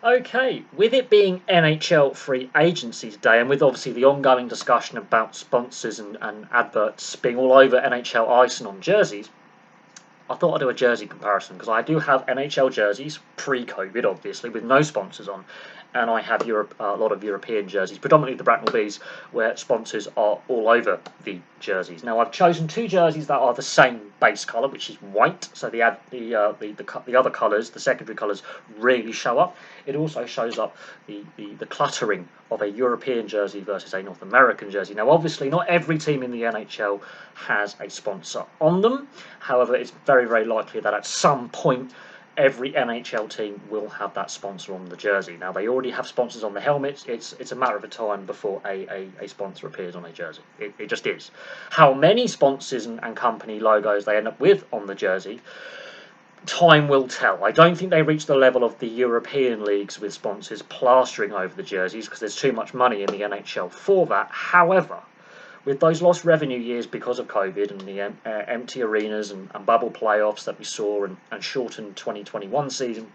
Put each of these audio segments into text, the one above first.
Okay, with it being NHL free agency today, and with obviously the ongoing discussion about sponsors and adverts being all over NHL ice and on jerseys, I thought I'd do a jersey comparison because I do have NHL jerseys pre-COVID, obviously, with no sponsors on, and I have a lot of European jerseys, predominantly the Bracknell Bees, where sponsors are all over the jerseys. Now I've chosen two jerseys that are the same base colour, which is white, so the other colours, the secondary colours, really show up. It also shows up the cluttering of a European jersey versus a North American jersey. Now, obviously, not every team in the NHL has a sponsor on them. However, it's very, very likely that at some point every NHL team will have that sponsor on the jersey. Now, they already have sponsors on the helmets. It's a matter of time before a sponsor appears on a jersey. It just is. How many sponsors and company logos they end up with on the jersey, time will tell. I don't think they reach the level of the European leagues with sponsors plastering over the jerseys because there's too much money in the NHL for that. However, with those lost revenue years because of COVID and the empty arenas and bubble playoffs that we saw and shortened 2021 season,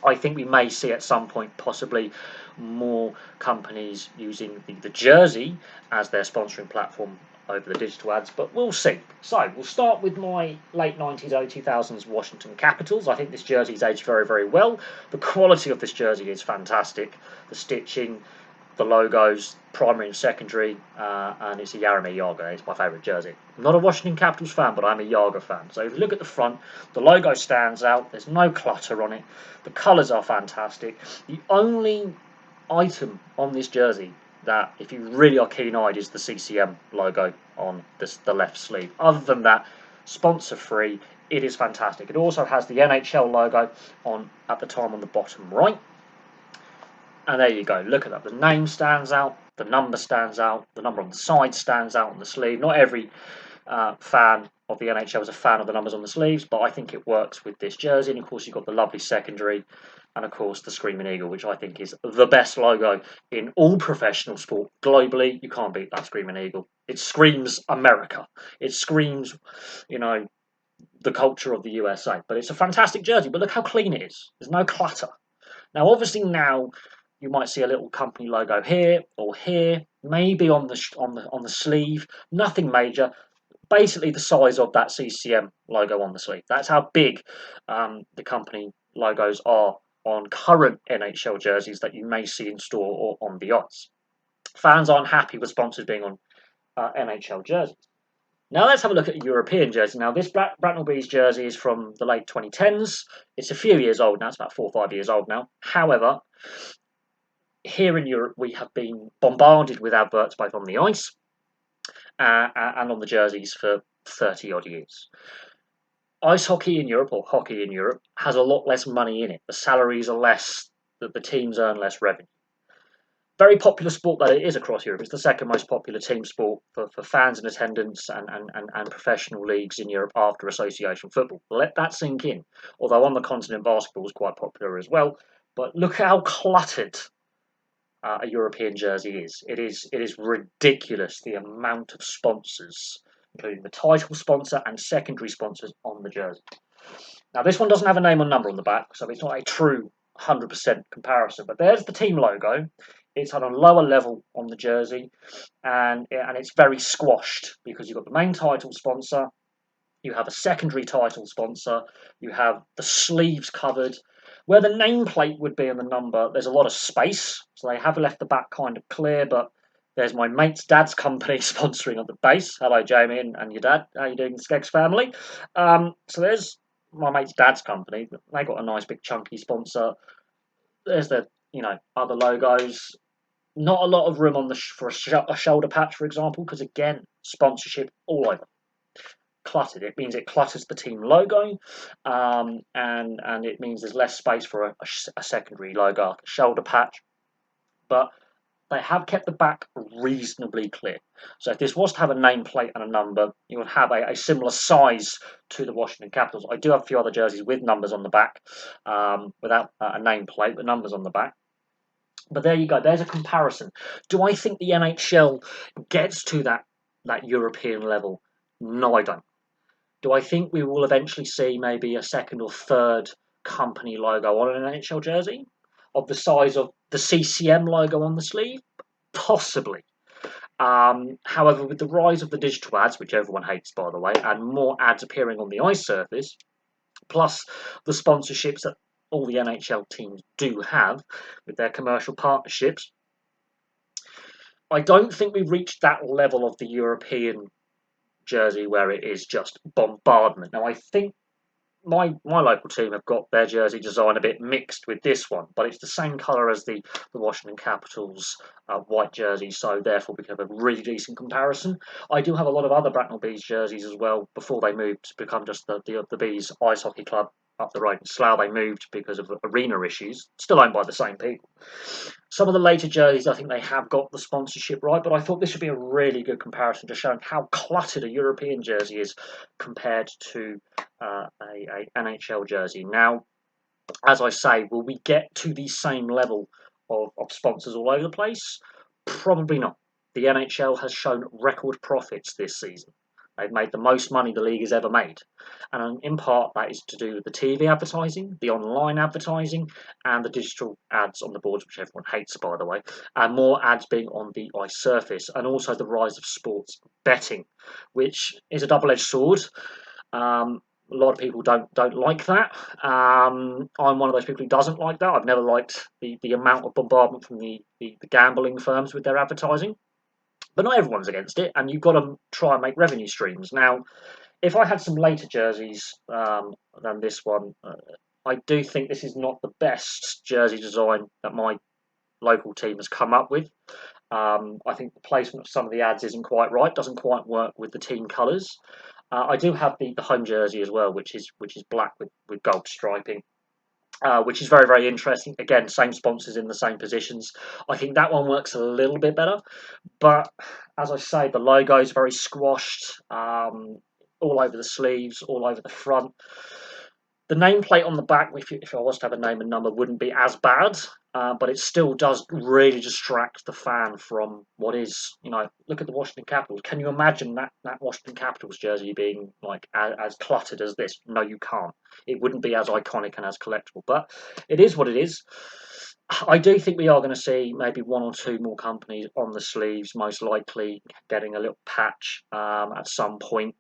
I think we may see at some point possibly more companies using the jersey as their sponsoring platform over the digital ads, but we'll see. So we'll start with my late 90s, early 2000s Washington Capitals. I think this jersey's aged very, very well. The quality of this jersey is fantastic. The stitching, the logos, primary and secondary, and it's a Jaromir Jagr. It's my favourite jersey. I'm not a Washington Capitals fan, but I'm a Jagr fan. So if you look at the front, the logo stands out. There's no clutter on it. The colours are fantastic. The only item on this jersey that, if you really are keen-eyed, is the CCM logo on the left sleeve. Other than that, sponsor-free. It is fantastic. It also has the NHL logo at the time on the bottom right. And there you go, look at that. The name stands out, the number stands out, the number on the side stands out on the sleeve. Not every fan of the NHL is a fan of the numbers on the sleeves, but I think it works with this jersey. And of course, you've got the lovely secondary, and of course, the Screaming Eagle, which I think is the best logo in all professional sport. Globally, you can't beat that Screaming Eagle. It screams America. It screams, the culture of the USA. But it's a fantastic jersey, but look how clean it is. There's no clutter. Now, obviously, you might see a little company logo here or here, maybe on the sleeve. Nothing major. Basically, the size of that CCM logo on the sleeve. That's how big the company logos are on current NHL jerseys that you may see in store or on the ice. Fans aren't happy with sponsors being on NHL jerseys. Now let's have a look at a European jersey. Now this Bracknell Bees jersey is from the late 2010s. It's a few years old now. It's about 4 or 5 years old now. However, here in Europe, we have been bombarded with adverts both on the ice and on the jerseys for 30 odd years. Ice hockey in Europe, or hockey in Europe, has a lot less money in it. The salaries are less, the teams earn less revenue. Very popular sport that it is across Europe. It's the second most popular team sport for fans and attendance and professional leagues in Europe after association football. Let that sink in. Although on the continent, basketball is quite popular as well. But look how cluttered a European jersey is. It is ridiculous the amount of sponsors, including the title sponsor and secondary sponsors on the jersey. Now this one doesn't have a name or number on the back, so it's not a true 100% comparison. But there's the team logo. It's at a lower level on the jersey, and it's very squashed because you've got the main title sponsor, you have a secondary title sponsor, you have the sleeves covered. Where the nameplate would be and the number, there's a lot of space, so they have left the back kind of clear, but there's my mate's dad's company sponsoring at the base. Hello, Jamie, and your dad. How you doing, the Skeggs family? So there's my mate's dad's company. They got a nice big chunky sponsor. There's the other logos. Not a lot of room on for a shoulder patch, for example, because again, sponsorship all over. Cluttered. It means it clutters the team logo, and it means there's less space for a secondary logo, like a shoulder patch. But they have kept the back reasonably clear. So if this was to have a nameplate and a number, you would have a similar size to the Washington Capitals. I do have a few other jerseys with numbers on the back, without a nameplate, but numbers on the back. But there you go. There's a comparison. Do I think the NHL gets to that European level? No, I don't. Do I think we will eventually see maybe a second or third company logo on an NHL jersey? of the size of the CCM logo on the sleeve? Possibly. However, with the rise of the digital ads, which everyone hates, by the way, and more ads appearing on the ice surface, plus the sponsorships that all the NHL teams do have with their commercial partnerships, I don't think we've reached that level of the European jersey where it is just bombardment. Now, I think my local team have got their jersey design a bit mixed with this one, but it's the same colour as the Washington Capitals white jersey, so therefore we can have a really decent comparison. I do have a lot of other Bracknell Bees jerseys as well before they moved to become just the Bees Ice Hockey Club up the road in Slough. They moved because of arena issues, still owned by the same people. Some of the later jerseys, I think they have got the sponsorship right, but I thought this would be a really good comparison to showing how cluttered a European jersey is compared to a NHL jersey. Now, as I say, will we get to the same level of sponsors all over the place? Probably not. The NHL has shown record profits this season. They've made the most money the league has ever made. And in part, that is to do with the TV advertising, the online advertising, and the digital ads on the boards, which everyone hates, by the way, and more ads being on the ice surface, and also the rise of sports betting, which is a double-edged sword. A lot of people don't like that. I'm one of those people who doesn't like that. I've never liked the amount of bombardment from the gambling firms with their advertising. But not everyone's against it, and you've got to try and make revenue streams. Now, if I had some later jerseys than this one, I do think this is not the best jersey design that my local team has come up with. I think the placement of some of the ads isn't quite right, doesn't quite work with the team colours. I do have the home jersey as well, which is black with gold striping, which is very, very interesting. Again, same sponsors in the same positions. I think that one works a little bit better, but as I say, the logo is very squashed, all over the sleeves, all over the front. The nameplate on the back, if I was to have a name and number, wouldn't be as bad, but it still does really distract the fan from what is, look at the Washington Capitals. Can you imagine that Washington Capitals jersey being like as cluttered as this? No, you can't. It wouldn't be as iconic and as collectible, but it is what it is. I do think we are going to see maybe one or two more companies on the sleeves, most likely getting a little patch at some point,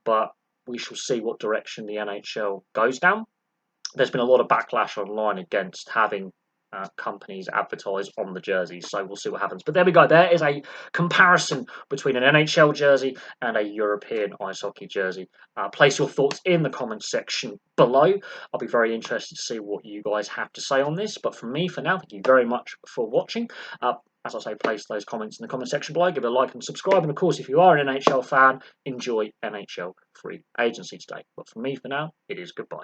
but we shall see what direction the NHL goes down. There's been a lot of backlash online against having companies advertise on the jerseys, so we'll see what happens. But there we go. There is a comparison between an NHL jersey and a European ice hockey jersey. Place your thoughts in the comments section below. I'll be very interested to see what you guys have to say on this. But from me, for now, thank you very much for watching. As I say, place those comments in the comment section below. Give it a like and subscribe. And of course, if you are an NHL fan, enjoy NHL free agency today. But from me, for now, it is goodbye.